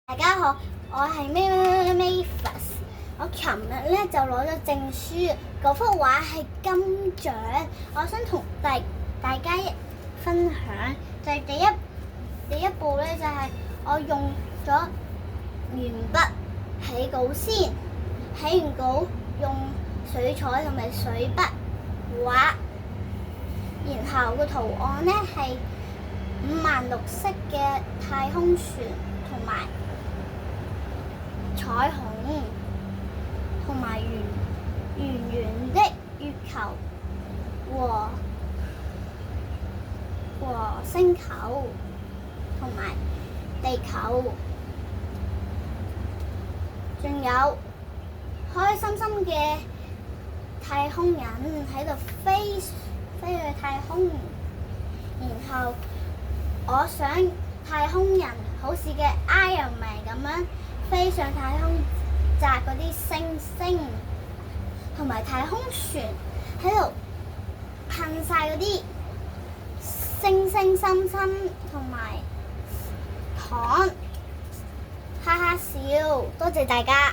大家好，我係Mavis。我琴日咧就攞咗證書，嗰幅畫係金獎。我想同大家分享，就係第一步咧，就係我用咗鉛筆起稿先，起完稿用水彩同埋水筆畫，然後個圖案咧係506色嘅太空船同埋彩虹，同埋圓圓的月球和星球同埋地球，仲有開心心嘅太空人喺度飛去太空，然後我想太空人好似嘅 Iron Man 咁樣飛上太空，摘嗰啲星星，同埋太空船喺度噴晒嗰啲星星心心同埋糖，哈哈笑，多謝大家。